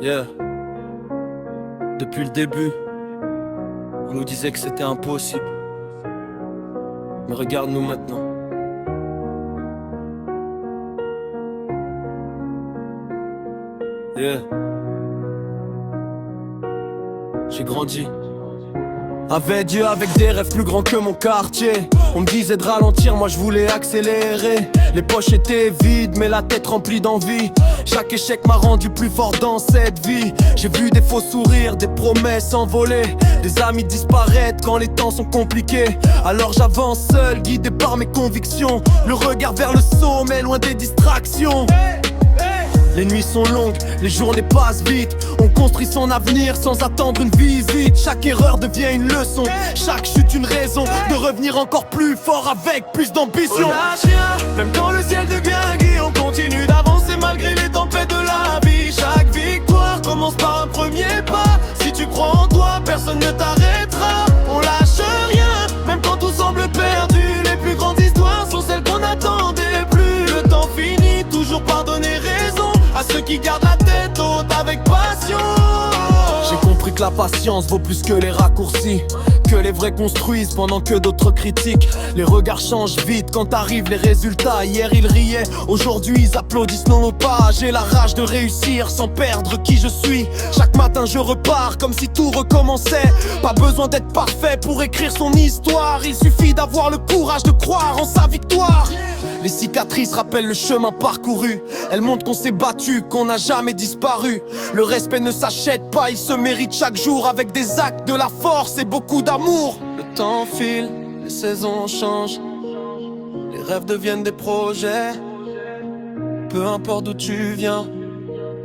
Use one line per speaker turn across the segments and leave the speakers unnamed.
Yeah. Depuis le début, on nous disait que c'était impossible. Mais regarde-nous maintenant. Yeah. J'ai grandi avec Dieu, avec des rêves plus grands que mon quartier. On me disait de ralentir, moi je voulais accélérer. Les poches étaient vides, mais la tête remplie d'envie. Chaque échec m'a rendu plus fort dans cette vie. J'ai vu des faux sourires, des promesses envolées, des amis disparaître quand les temps sont compliqués. Alors j'avance seul, guidé par mes convictions. Le regard vers le sommet, loin des distractions. Les nuits sont longues, les journées passent vite. On construit son avenir sans attendre une visite. Chaque erreur devient une leçon, chaque chute une raison de revenir encore plus fort avec plus d'ambition. On lâche rien, même quand le ciel devient gris. On continue d'avancer malgré les tempêtes de la vie. Chaque victoire commence par un premier pas. Si tu crois en toi, personne ne t'arrêtera. On lâche rien, même quand tout semble perdu. Les plus grandes histoires sont celles qu'on n'attendait plus. Le temps finit, toujours par donner raison à ceux qui gardent la tête haute avec passion. J'ai compris que la patience vaut plus que les raccourcis, que les vrais construisent pendant que d'autres critiquent. Les regards changent vite quand arrivent les résultats. Hier ils riaient, aujourd'hui ils applaudissent nos pas. J'ai la rage de réussir sans perdre qui je suis. Chaque matin je repars comme si tout recommençait. Pas besoin d'être parfait pour écrire son histoire. Il suffit d'avoir le courage de croire en sa victoire. Les cicatrices rappellent le chemin parcouru. Elles montrent qu'on s'est battu, qu'on n'a jamais disparu. Le respect ne s'achète pas, il se mérite chaque jour. Avec des actes, de la force et beaucoup d'amour. Le temps file, les saisons changent, les rêves deviennent des projets. Peu importe d'où tu viens,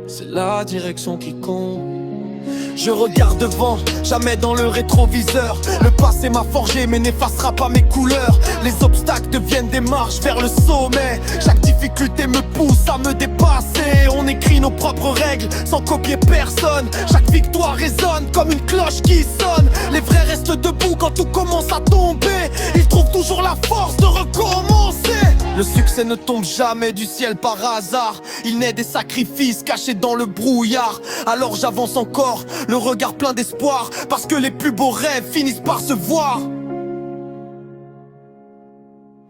c'est la direction qui compte. Je regarde devant, jamais dans le rétroviseur. Le passé m'a forgé mais n'effacera pas mes couleurs. Les obstacles deviennent des marches vers le sommet. Chaque difficulté me pousse à me dépasser. On écrit nos propres règles sans copier personne. Chaque victoire résonne comme une cloche qui sonne. Les vrais restent debout quand tout commence à tomber. Ils trouvent toujours la force de recommencer. Le succès ne tombe jamais du ciel par hasard. Il naît des sacrifices cachés dans le brouillard. Alors j'avance encore, le regard plein d'espoir, parce que les plus beaux rêves finissent par se voir.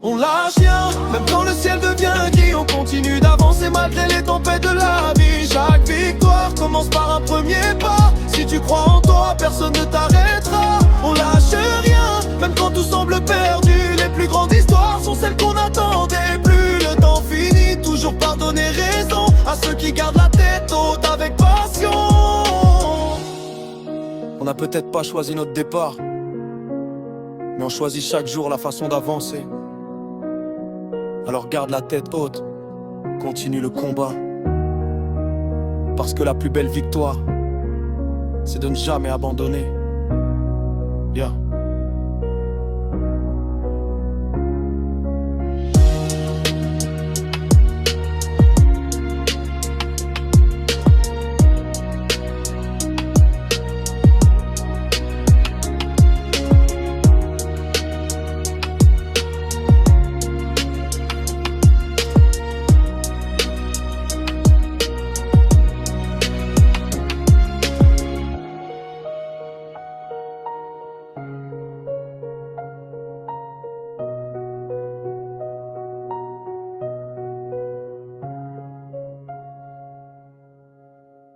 On lâche rien, même quand le ciel devient gris. On continue d'avancer malgré les tempêtes de la vie. Chaque victoire commence par un premier pas. Si tu crois en toi, personne ne t'arrêtera. On lâche rien, même quand tout semble perdu. Les plus grandes histoires sont celles qu'on n'attendait plus. Le temps finit, toujours par donner raison à ceux qui gardent la tête haute avec passion. On n'a peut-être pas choisi notre départ, mais on choisit chaque jour la façon d'avancer. Alors garde la tête haute, continue le combat. Parce que la plus belle victoire, c'est de ne jamais abandonner. Yeah.